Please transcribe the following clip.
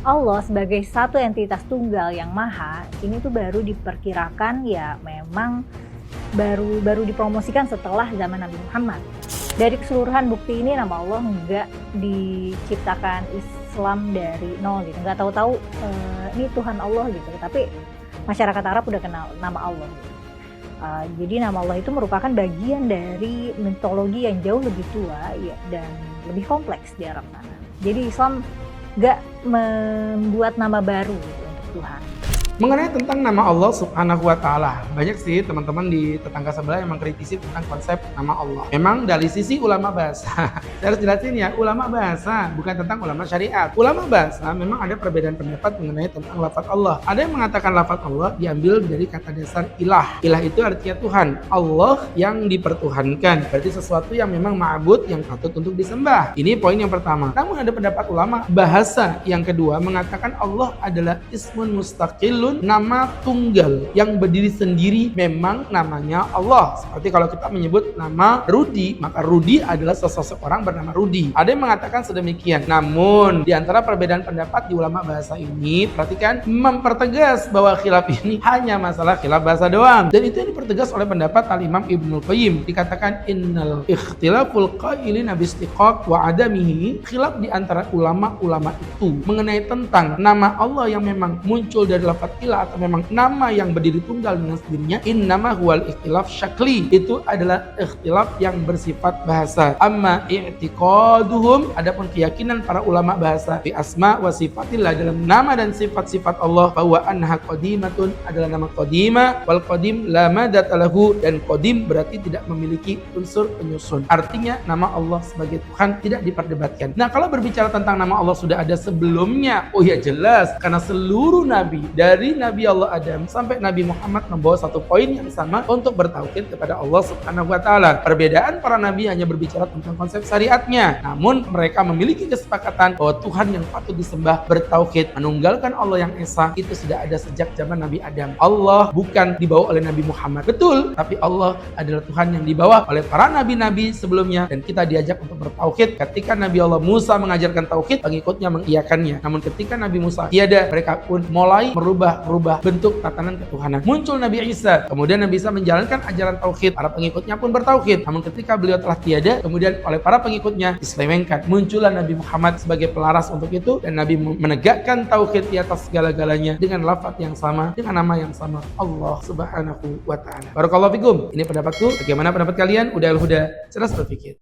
Allah sebagai satu entitas tunggal yang maha, ini tuh baru diperkirakan ya memang baru dipromosikan setelah zaman Nabi Muhammad. Dari keseluruhan bukti ini nama Allah nggak diciptakan Islam dari nol gitu, nggak tahu-tahu ini Tuhan Allah gitu, tapi masyarakat Arab udah kenal nama Allah gitu. Jadi nama Allah itu merupakan bagian dari mitologi yang jauh lebih tua ya, dan lebih kompleks di Arab sana. Jadi Islam nggak membuat nama baru gitu untuk Tuhan. Mengenai tentang nama Allah Subhanahu wa Ta'ala, banyak sih teman-teman di tetangga sebelah yang mengkritisi tentang konsep nama Allah. Memang dari sisi ulama bahasa, saya harus jelasin ya, ulama bahasa bukan tentang ulama syariat. Ulama bahasa memang ada perbedaan pendapat mengenai tentang lafaz Allah. Ada yang mengatakan lafaz Allah diambil dari kata dasar ilah. Ilah itu artinya Tuhan. Allah yang dipertuhankan, berarti sesuatu yang memang ma'bud, yang patut untuk disembah. Ini poin yang pertama. Namun ada pendapat ulama bahasa yang kedua mengatakan Allah adalah ismun mustaqil, nama tunggal yang berdiri sendiri, memang namanya Allah. Seperti kalau kita menyebut nama Rudi, maka Rudi adalah seseorang bernama Rudi. Ada yang mengatakan sedemikian. Namun di antara perbedaan pendapat di ulama bahasa ini, perhatikan, mempertegas bahwa khilaf ini hanya masalah khilaf bahasa doang. Dan itu yang dipertegas oleh pendapat Al-Imam Ibnul Qayyim. Dikatakan innal ikhtilaful qailina biistiqaq wa adamihi, khilaf di antara ulama-ulama itu mengenai tentang nama Allah yang memang muncul dari lafaz ilah atau memang nama yang berdiri tunggal dengan sendirinya, innama huwal ikhtilaf syakli, itu adalah ikhtilaf yang bersifat bahasa. Amma i'tiqaduhum, adapun keyakinan para ulama bahasa fi asma wa sifatillah, dalam nama dan sifat-sifat Allah, bahwa anha qadimatun, adalah nama qadimah, wal qadim la madata lahu, dan qadim berarti tidak memiliki unsur penyusun. Artinya nama Allah sebagai Tuhan tidak diperdebatkan. Nah, kalau berbicara tentang nama Allah sudah ada sebelumnya, oh ya jelas, karena seluruh nabi dari Nabi Allah Adam sampai Nabi Muhammad membawa satu poin yang sama untuk bertauhid kepada Allah Subhanahu wa Ta'ala. Perbedaan para nabi hanya berbicara tentang konsep syariatnya, namun mereka memiliki kesepakatan bahwa Tuhan yang patut disembah, bertauhid, menunggalkan Allah yang esa, itu sudah ada sejak zaman Nabi Adam. Allah bukan dibawa oleh Nabi Muhammad, betul, tapi Allah adalah Tuhan yang dibawa oleh para nabi-nabi sebelumnya, dan kita diajak untuk bertauhid. Ketika Nabi Allah Musa mengajarkan tauhid, pengikutnya mengiyakannya. Namun ketika Nabi Musa tiada, mereka pun mulai merubah bentuk tatanan ketuhanan. Muncul Nabi Isa, kemudian Nabi Isa menjalankan ajaran tauhid, para pengikutnya pun bertauhid. Namun ketika beliau telah tiada, kemudian oleh para pengikutnya diselewengkan. Muncullah Nabi Muhammad sebagai pelaras untuk itu, dan Nabi menegakkan tauhid di atas segala-galanya dengan lafaz yang sama, dengan nama yang sama, Allah Subhanahu wa Ta'ala. Barakallahu fikum. Ini pendapatku. Bagaimana pendapat kalian? Udah cerdas berpikir.